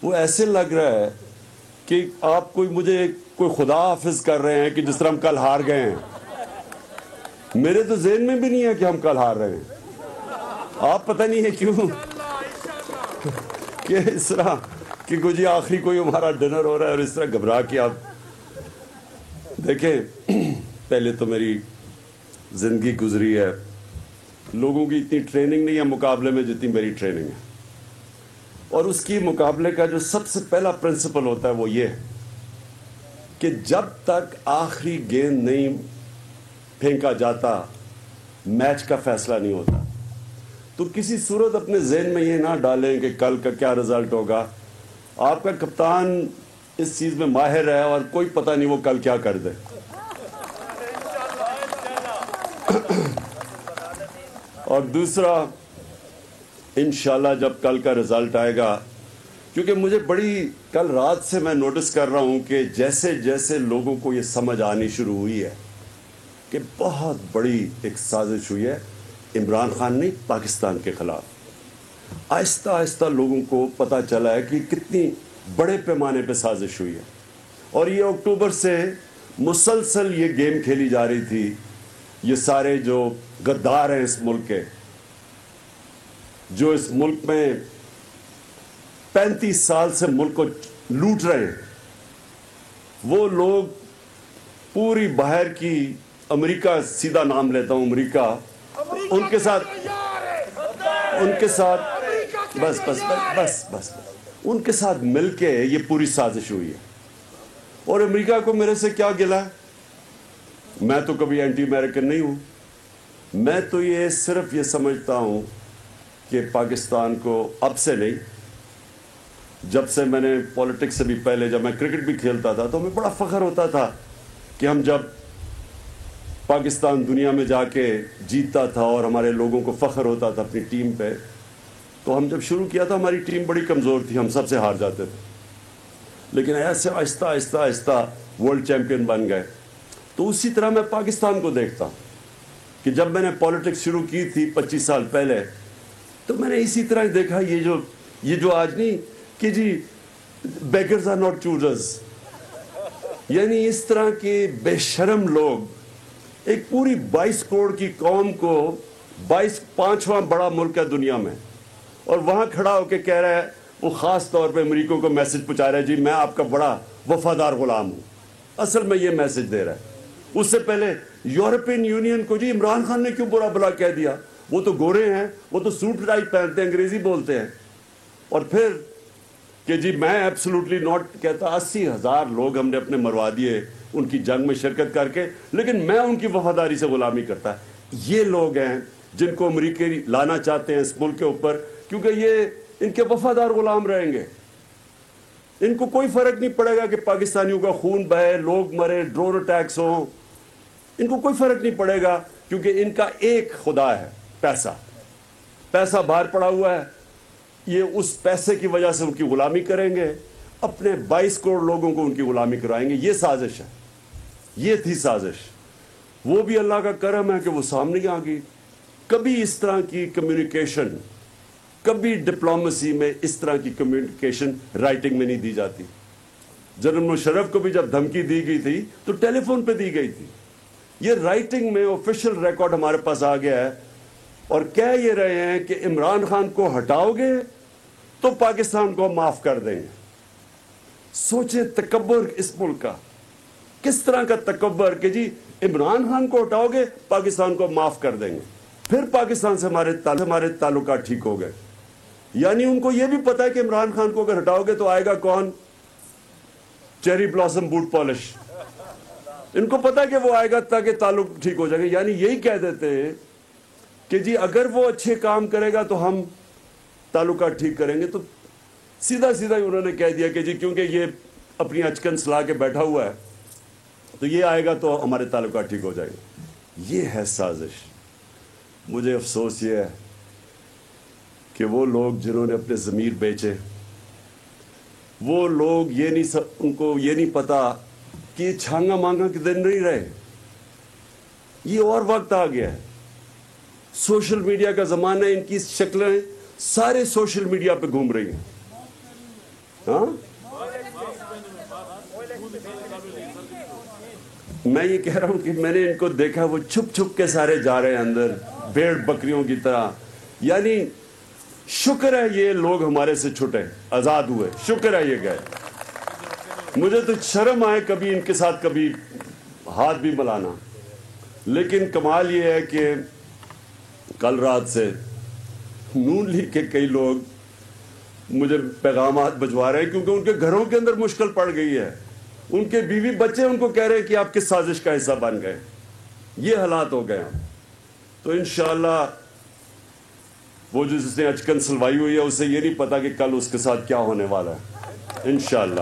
وہ ایسے لگ رہا ہے کہ آپ مجھے کوئی خدا حافظ کر رہے ہیں کہ جس طرح ہم کل ہار گئے ہیں. میرے تو ذہن میں بھی نہیں ہے کہ ہم کل ہار رہے ہیں. آپ پتہ نہیں ہے کیوں کہ اس طرح کہ جی آخری کوئی ہمارا ڈنر ہو رہا ہے اور اس طرح گھبرا کے آپ دیکھیں. پہلے تو میری زندگی گزری ہے، لوگوں کی اتنی ٹریننگ نہیں ہے مقابلے میں جتنی میری ٹریننگ ہے. اور اس کی مقابلے کا جو سب سے پہلا پرنسپل ہوتا ہے وہ یہ ہے کہ جب تک آخری گیند نہیں پھینکا جاتا میچ کا فیصلہ نہیں ہوتا. تو کسی صورت اپنے ذہن میں یہ نہ ڈالیں کہ کل کا کیا رزلٹ ہوگا. آپ کا کپتان اس چیز میں ماہر ہے اور کوئی پتہ نہیں وہ کل کیا کر دے. اور دوسرا، انشاءاللہ جب کل کا رزلٹ آئے گا، کیونکہ مجھے کل رات سے میں نوٹس کر رہا ہوں کہ جیسے جیسے لوگوں کو یہ سمجھ آنی شروع ہوئی ہے کہ بہت بڑی ایک سازش ہوئی ہے عمران خان نہیں پاکستان کے خلاف. آہستہ آہستہ لوگوں کو پتہ چلا ہے کہ کتنی بڑے پیمانے پہ سازش ہوئی ہے. اور یہ اکتوبر سے مسلسل یہ گیم کھیلی جا رہی تھی. یہ سارے جو غدار ہیں اس ملک کے، جو اس ملک میں 35 سال سے ملک کو لوٹ رہے ہیں، وہ لوگ پوری باہر کی امریکہ، سیدھا نام لیتا ہوں امریکہ، ان کے ساتھ بس ان کے ساتھ مل کے یہ پوری سازش ہوئی ہے. اور امریکہ کو میرے سے کیا گلا ہے؟ میں تو کبھی اینٹی امریکن نہیں ہوں. میں تو یہ صرف یہ سمجھتا ہوں کہ پاکستان کو اب سے نہیں، جب سے میں نے پولیٹکس سے بھی پہلے جب میں کرکٹ بھی کھیلتا تھا تو ہمیں بڑا فخر ہوتا تھا کہ ہم جب پاکستان دنیا میں جا کے جیتتا تھا اور ہمارے لوگوں کو فخر ہوتا تھا اپنی ٹیم پہ. تو ہم جب شروع کیا تھا ہماری ٹیم بڑی کمزور تھی، ہم سب سے ہار جاتے تھے، لیکن ایسے آہستہ آہستہ آہستہ ورلڈ چیمپئن بن گئے. تو اسی طرح میں پاکستان کو دیکھتا ہوں کہ جب میں نے پولیٹکس شروع کی تھی 25 سال پہلے، تو میں نے اسی طرح دیکھا یہ جو آج نہیں کہ جی بیگرز آر ناٹ چوزرز، یعنی اس طرح کے بے شرم لوگ ایک پوری 22 کروڑ کی قوم کو 5واں بڑا ملک ہے دنیا میں، اور وہاں کھڑا ہو کے کہہ رہا ہے، وہ خاص طور پہ امریکوں کو میسج پہنچا رہا ہے، جی میں آپ کا بڑا وفادار غلام ہوں. اصل میں یہ میسج دے رہا ہے. اس سے پہلے یورپین یونین کو جی عمران خان نے کیوں برا بلا کہہ دیا، وہ تو گورے ہیں، وہ تو سوٹ ٹائی پہنتے ہیں، انگریزی بولتے ہیں. اور پھر کہ جی میں ایبسولوٹلی ناٹ کہتا. 80,000 لوگ ہم نے اپنے مروا دیے ان کی جنگ میں شرکت کر کے، لیکن میں ان کی وفاداری سے غلامی کرتا. یہ لوگ ہیں جن کو امریکی لانا چاہتے ہیں اس ملک کے اوپر، کیونکہ یہ ان کے وفادار غلام رہیں گے. ان کو کوئی فرق نہیں پڑے گا کہ پاکستانیوں کا خون بہے، لوگ مرے، ڈرون اٹیکس ہوں، ان کو کوئی فرق نہیں پڑے گا، کیونکہ ان کا ایک خدا ہے، پیسہ باہر پڑا ہوا ہے. یہ اس پیسے کی وجہ سے ان کی غلامی کریں گے، اپنے 22 کروڑ لوگوں کو ان کی غلامی کرائیں گے. یہ سازش ہے، یہ تھی سازش. وہ بھی اللہ کا کرم ہے کہ وہ سامنے آ گئی. کبھی اس طرح کی کمیونیکیشن، کبھی ڈپلومیسی میں اس طرح کی کمیونیکیشن رائٹنگ میں نہیں دی جاتی. جنرل مشرف کو بھی جب دھمکی دی گئی تھی تو ٹیلی فون پہ دی گئی تھی. یہ رائٹنگ میں آفیشیل ریکارڈ ہمارے پاس آ گیا ہے، اور کہہ یہ رہے ہیں کہ عمران خان کو ہٹاؤ گے تو پاکستان کو معاف کر دیں گے. سوچیں تکبر اس ملک کا، کس طرح کا تکبر کہ جی عمران خان کو ہٹاؤ گے پاکستان کو معاف کر دیں گے، پھر پاکستان سے ہمارے تعلقات ٹھیک ہو گئے. یعنی ان کو یہ بھی پتا ہے کہ عمران خان کو اگر ہٹاؤ گے تو آئے گا کون؟ Cherry blossom boot polish. ان کو پتا ہے کہ وہ آئے گا تاکہ تعلق ٹھیک ہو جائے گا. یعنی یہی کہہ دیتے ہیں کہ جی اگر وہ اچھے کام کرے گا تو ہم تعلقات ٹھیک کریں گے. تو سیدھا سیدھا ہی انہوں نے کہہ دیا کہ جی کیونکہ یہ اپنی اچکن سلا کے بیٹھا ہوا ہے تو یہ آئے گا تو ہمارے تعلقات ٹھیک ہو جائیں گے. یہ ہے سازش. مجھے افسوس یہ ہے کہ وہ لوگ جنہوں نے اپنے ضمیر بیچے، وہ لوگ ان کو یہ نہیں پتا کہ یہ چھانگا مانگا کے دن نہیں رہے. یہ اور وقت آ گیا ہے. سوشل میڈیا کا زمانہ ہے، ان کی شکلیں سارے سوشل میڈیا پہ گھوم رہی ہیں. ہاں میں یہ کہہ رہا ہوں کہ میں نے ان کو دیکھا وہ چھپ چھپ کے سارے جا رہے ہیں اندر بھیڑ بکریوں کی طرح. یعنی شکر ہے یہ لوگ ہمارے سے چھٹے, آزاد ہوئے, شکر ہے یہ گئے. مجھے تو شرم آئے کبھی ان کے ساتھ کبھی ہاتھ بھی ملانا. لیکن کمال یہ ہے کہ کل رات سے نون لیگ کے کئی لوگ مجھے پیغامات بھجوا رہے ہیں کیونکہ ان کے گھروں کے اندر مشکل پڑ گئی ہے. ان کے بیوی بچے ان کو کہہ رہے ہیں کہ آپ کس سازش کا حصہ بن گئے. یہ حالات ہو گئے ہیں. تو انشاءاللہ وہ جو جس نے اچکن سلوائی ہوئی ہے اسے یہ نہیں پتا کہ کل اس کے ساتھ کیا ہونے والا ہے انشاءاللہ.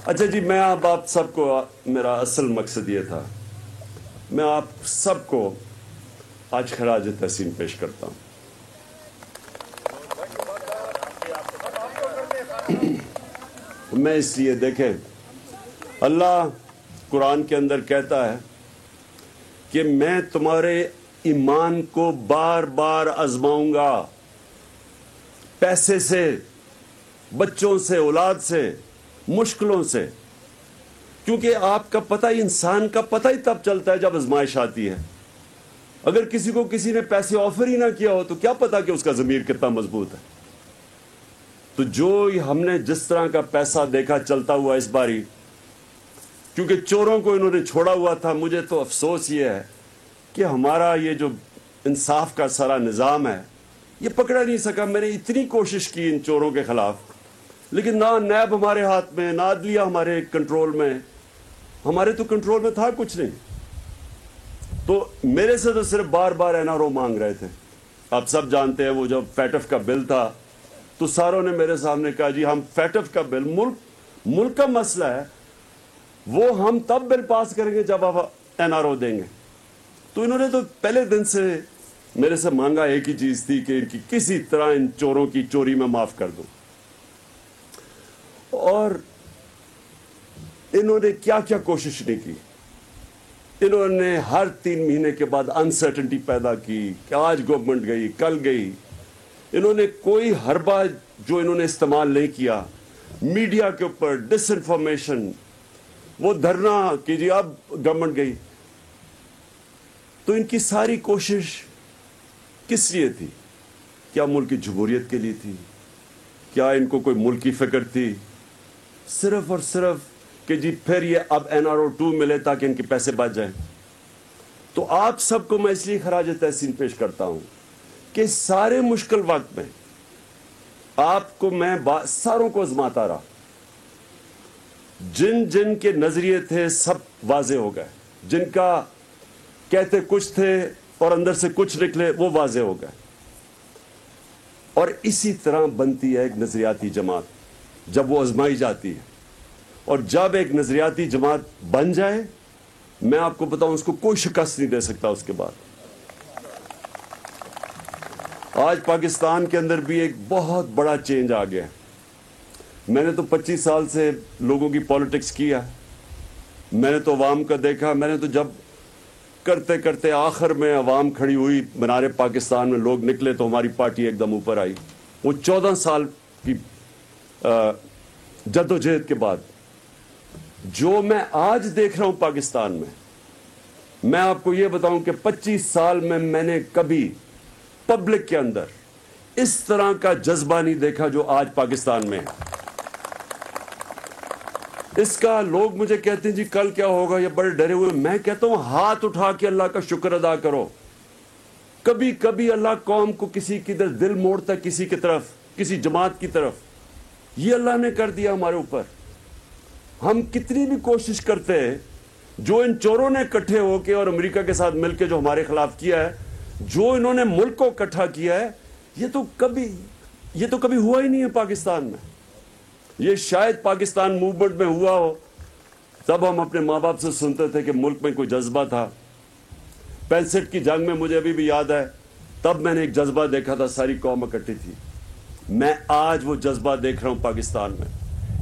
اچھا جی, میں آپ سب کو, میرا اصل مقصد یہ تھا, میں آپ سب کو آج خراج تحسین پیش کرتا ہوں. میں اس لیے, دیکھیں, اللہ قرآن کے اندر کہتا ہے کہ میں تمہارے ایمان کو بار بار آزماؤں گا, پیسے سے, بچوں سے, اولاد سے, مشکلوں سے. کیونکہ آپ کا پتہ, انسان کا پتہ ہی تب چلتا ہے جب آزمائش آتی ہے. اگر کسی کو کسی نے پیسے آفر ہی نہ کیا ہو تو کیا پتا کہ اس کا ضمیر کتنا مضبوط ہے. تو جو ہم نے جس طرح کا پیسہ دیکھا چلتا ہوا اس باری, کیونکہ چوروں کو انہوں نے چھوڑا ہوا تھا, مجھے تو افسوس یہ ہے کہ ہمارا یہ جو انصاف کا سارا نظام ہے یہ پکڑا نہیں سکا. میں نے اتنی کوشش کی ان چوروں کے خلاف, لیکن نہ نیب ہمارے ہاتھ میں, نہ عدلیہ ہمارے کنٹرول میں. ہمارے تو کنٹرول میں تھا کچھ نہیں. تو میرے سے تو صرف بار بار NRO مانگ رہے تھے. آپ سب جانتے ہیں وہ جب فیٹف کا بل تھا تو ساروں نے میرے سامنے کہا جی ہم فیٹف کا بل, ملک کا مسئلہ ہے, وہ ہم تب بل پاس کریں گے جب آپ NRO دیں گے. تو انہوں نے تو پہلے دن سے میرے سے مانگا ایک ہی چیز تھی کہ ان کی کسی طرح ان چوروں کی چوری میں معاف کر دوں. اور انہوں نے کیا کیا کوشش نہیں کی. انہوں نے ہر 3 مہینے کے بعد انسرٹنٹی پیدا کی کہ آج گورنمنٹ گئی, کل گئی. انہوں نے کوئی حربہ جو انہوں نے استعمال نہیں کیا. میڈیا کے اوپر ڈس انفارمیشن, وہ دھرنا کہ جی اب گورنمنٹ گئی. تو ان کی ساری کوشش کس لیے تھی؟ کیا ملک کی جمہوریت کے لیے تھی؟ کیا ان کو کوئی ملک کی فکر تھی؟ صرف اور صرف کہ جی پھر یہ اب NRO 2 ملے تاکہ ان کے پیسے بچ جائیں. تو آپ سب کو میں اس لیے خراج تحسین پیش کرتا ہوں کہ سارے مشکل وقت میں آپ کو میں ساروں کو آزماتا رہا. جن جن کے نظریے تھے سب واضح ہو گئے, جن کا کہتے کچھ تھے اور اندر سے کچھ نکلے وہ واضح ہو گئے. اور اسی طرح بنتی ہے ایک نظریاتی جماعت جب وہ آزمائی جاتی ہے. اور جب ایک نظریاتی جماعت بن جائے, میں آپ کو بتاؤں اس کو کوئی شکست نہیں دے سکتا اس کے بعد. آج پاکستان کے اندر بھی ایک بہت بڑا چینج آ گیا. میں نے تو 25 سال سے لوگوں کی پالیٹکس کیا, میں نے تو عوام کا دیکھا. میں نے تو جب کرتے کرتے آخر میں عوام کھڑی ہوئی منارے پاکستان میں, لوگ نکلے تو ہماری پارٹی ایک دم اوپر آئی. وہ 14 سال کی جدوجہد کے بعد جو میں آج دیکھ رہا ہوں پاکستان میں آپ کو یہ بتاؤں کہ 25 سال میں میں نے کبھی پبلک کے اندر اس طرح کا جذبہ نہیں دیکھا جو آج پاکستان میں ہے. اس کا لوگ مجھے کہتے ہیں جی کل کیا ہوگا, یہ بڑے ڈرے ہوئے. میں کہتا ہوں ہاتھ اٹھا کے اللہ کا شکر ادا کرو. کبھی کبھی اللہ قوم کو کسی کی طرف دل موڑتا ہے, کسی کی طرف, کسی جماعت کی طرف. یہ اللہ نے کر دیا ہمارے اوپر. ہم کتنی بھی کوشش کرتے ہیں, جو ان چوروں نے اکٹھے ہو کے اور امریکہ کے ساتھ مل کے جو ہمارے خلاف کیا ہے, جو انہوں نے ملک کو اکٹھا کیا ہے, یہ تو کبھی ہوا ہی نہیں ہے پاکستان میں. یہ شاید پاکستان موومنٹ میں ہوا ہو, تب ہم اپنے ماں باپ سے سنتے تھے کہ ملک میں کوئی جذبہ تھا. 65 کی جنگ میں مجھے ابھی بھی یاد ہے, تب میں نے ایک جذبہ دیکھا تھا, ساری قوم اکٹھی تھی. میں آج وہ جذبہ دیکھ رہا ہوں پاکستان میں.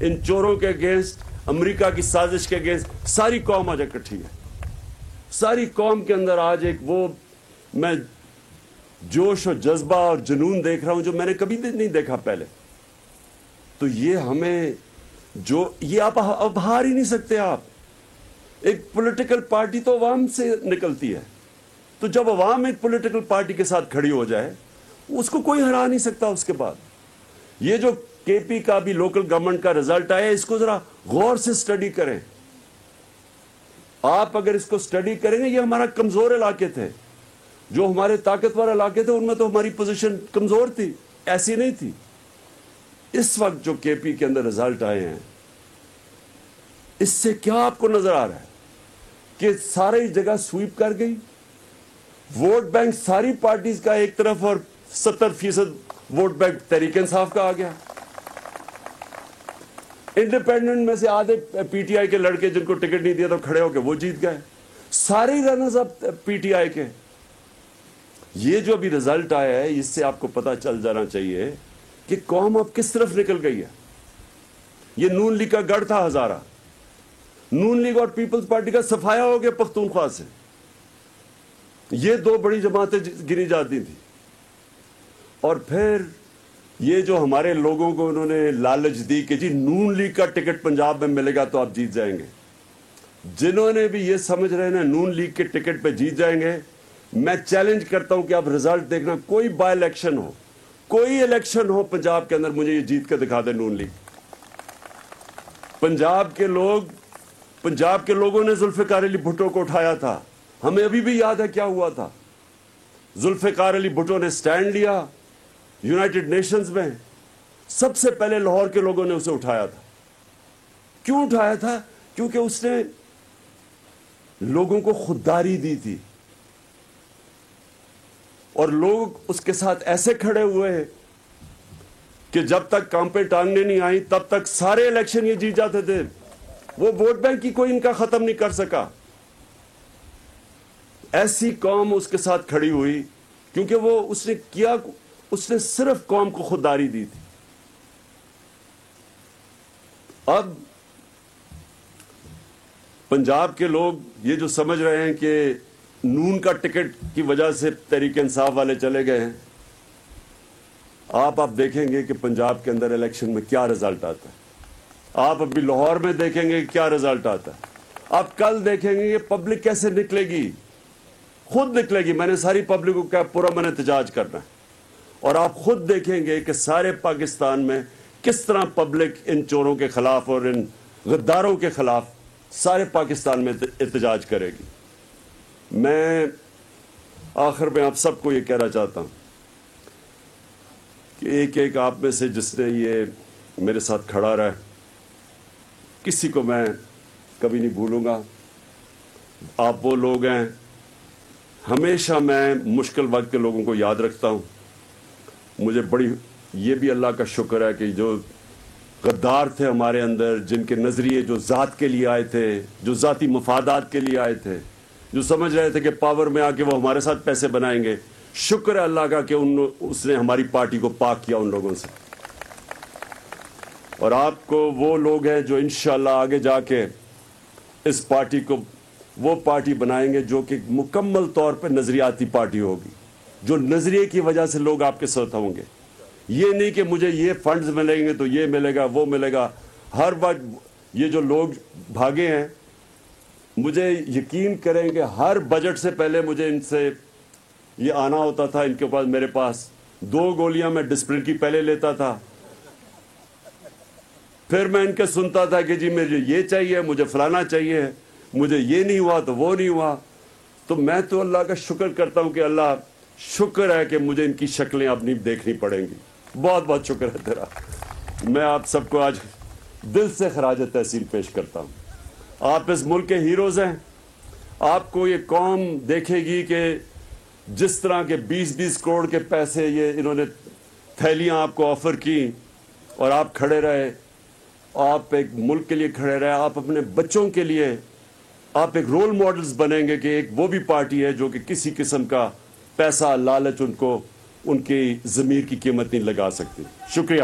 ان چوروں کے اگینسٹ, امریکہ کی سازش کے اگینسٹ ساری قوم آج اکٹھی ہے. ساری قوم کے اندر آج ایک وہ میں جوش اور جذبہ اور جنون دیکھ رہا ہوں جو میں نے کبھی نہیں دیکھا پہلے. تو یہ ہمیں جو یہ آپ اب ہار ہی نہیں سکتے. آپ ایک پولیٹیکل پارٹی تو عوام سے نکلتی ہے, تو جب عوام ایک پولیٹیکل پارٹی کے ساتھ کھڑی ہو جائے اس کو کوئی ہرا نہیں سکتا. اس کے بعد یہ جو کے پی کا بھی لوکل گورنمنٹ کا رزلٹ آیا, اس کو ذرا غور سے سٹڈی کریں. آپ اگر اس کو سٹڈی کریں گے, یہ ہمارا کمزور علاقے تھے, جو ہمارے طاقتور علاقے تھے ان میں تو ہماری پوزیشن کمزور تھی, ایسی نہیں تھی. اس وقت جو کے پی کے اندر رزلٹ آئے ہیں, اس سے کیا آپ کو نظر آ رہا ہے کہ ساری جگہ سویپ کر گئی. ووٹ بینک ساری پارٹیز کا ایک طرف اور 70% ووٹ بینک تحریک انصاف کا آ گیا. انڈیپینڈنٹ میں سے آدھے پی ٹی آئی کے لڑکے جن کو ٹکٹ نہیں دیا تو کھڑے ہو کے وہ جیت گئے. سارے runners up P T I کے. یہ جو ابھی رزلٹ آیا ہے, اس سے آپ کو پتا چل جانا چاہیے کہ قوم اب کس طرف نکل گئی ہے. یہ نون لیگ کا گڑھ تھا ہزارہ, نون لیگ اور پیپلز پارٹی کا صفایا ہو گیا پختونخوا سے. یہ دو بڑی جماعتیں گنی جاتی تھیں. اور پھر یہ جو ہمارے لوگوں کو انہوں نے لالچ دی کہ جی نون لیگ کا ٹکٹ پنجاب میں ملے گا تو آپ جیت جائیں گے. جنہوں نے بھی یہ سمجھ رہے ہیں نون لیگ کے ٹکٹ پہ جیت جائیں گے, میں چیلنج کرتا ہوں کہ آپ رزلٹ دیکھنا, کوئی بائی الیکشن ہو, کوئی الیکشن ہو پنجاب کے اندر, مجھے یہ جیت کے دکھا دے نون لیگ. پنجاب کے لوگوں نے ذوالفقار علی بھٹو کو اٹھایا تھا. ہمیں ابھی بھی یاد ہے کیا ہوا تھا. ذوالفقار علی بھٹو نے سٹینڈ لیا یونائٹڈ نیشنز میں. سب سے پہلے لاہور کے لوگوں نے اسے اٹھایا تھا. کیوں اٹھایا تھا؟ کیونکہ اس نے لوگوں کو خودداری دی تھی, اور لوگ اس کے ساتھ ایسے کھڑے ہوئے ہیں کہ جب تک کام پہ ٹانگیں نہیں آئیں تب تک سارے الیکشن یہ جیت جاتے تھے. وہ ووٹ بینک کی کوئی ان کا ختم نہیں کر سکا. ایسی قوم اس کے ساتھ کھڑی ہوئی کیونکہ وہ اس نے صرف قوم کو خودداری دی تھی. اب پنجاب کے لوگ یہ جو سمجھ رہے ہیں کہ نون کا ٹکٹ کی وجہ سے تحریک انصاف والے چلے گئے ہیں, آپ دیکھیں گے کہ پنجاب کے اندر الیکشن میں کیا رزلٹ آتا ہے. آپ ابھی لاہور میں دیکھیں گے کہ کیا رزلٹ آتا ہے. آپ کل دیکھیں گے کہ پبلک کیسے نکلے گی, خود نکلے گی. میں نے ساری پبلک کو کہا پرامن احتجاج کرنا ہے, اور آپ خود دیکھیں گے کہ سارے پاکستان میں کس طرح پبلک ان چوروں کے خلاف اور ان غداروں کے خلاف سارے پاکستان میں احتجاج کرے گی. میں آخر میں آپ سب کو یہ کہنا چاہتا ہوں کہ ایک آپ میں سے جس نے یہ میرے ساتھ کھڑا رہا, کسی کو میں کبھی نہیں بھولوں گا. آپ وہ لوگ ہیں, ہمیشہ میں مشکل وقت کے لوگوں کو یاد رکھتا ہوں. مجھے یہ بھی اللہ کا شکر ہے کہ جو غدار تھے ہمارے اندر, جن کے نظریے جو ذات کے لیے آئے تھے, جو ذاتی مفادات کے لیے آئے تھے, جو سمجھ رہے تھے کہ پاور میں آ کے وہ ہمارے ساتھ پیسے بنائیں گے, شکر ہے اللہ کا کہ اس نے ہماری پارٹی کو پاک کیا ان لوگوں سے. اور آپ کو وہ لوگ ہیں جو انشاءاللہ آگے جا کے اس پارٹی کو وہ پارٹی بنائیں گے جو کہ مکمل طور پہ نظریاتی پارٹی ہوگی, جو نظریے کی وجہ سے لوگ آپ کے ساتھ ہوں گے. یہ نہیں کہ مجھے یہ فنڈز ملیں گے تو یہ ملے گا وہ ملے گا. ہر وقت یہ جو لوگ بھاگے ہیں, مجھے یقین کریں کہ ہر بجٹ سے پہلے مجھے ان سے یہ آنا ہوتا تھا. ان کے پاس میرے پاس 2 گولیاں میں ڈسپلن کی پہلے لیتا تھا, پھر میں ان کے سنتا تھا کہ جی مجھے یہ چاہیے, مجھے فلانا چاہیے, مجھے یہ نہیں ہوا تو وہ نہیں ہوا. تو میں تو اللہ کا شکر کرتا ہوں کہ اللہ شکر ہے کہ مجھے ان کی شکلیں اب نہیں دیکھنی پڑیں گی. بہت بہت شکر ہے تیرا. میں آپ سب کو آج دل سے خراج تحسین پیش کرتا ہوں. آپ اس ملک کے ہیروز ہیں. آپ کو یہ قوم دیکھے گی کہ جس طرح کے 20-20 کروڑ کے پیسے یہ انہوں نے تھیلیاں آپ کو آفر کی اور آپ کھڑے رہے, آپ ایک ملک کے لیے کھڑے رہے, آپ اپنے بچوں کے لیے آپ ایک رول ماڈلز بنیں گے کہ ایک وہ بھی پارٹی ہے جو کہ کسی قسم کا پیسہ لالچ ان کی ضمیر کی قیمت نہیں لگا سکتی. شکریہ.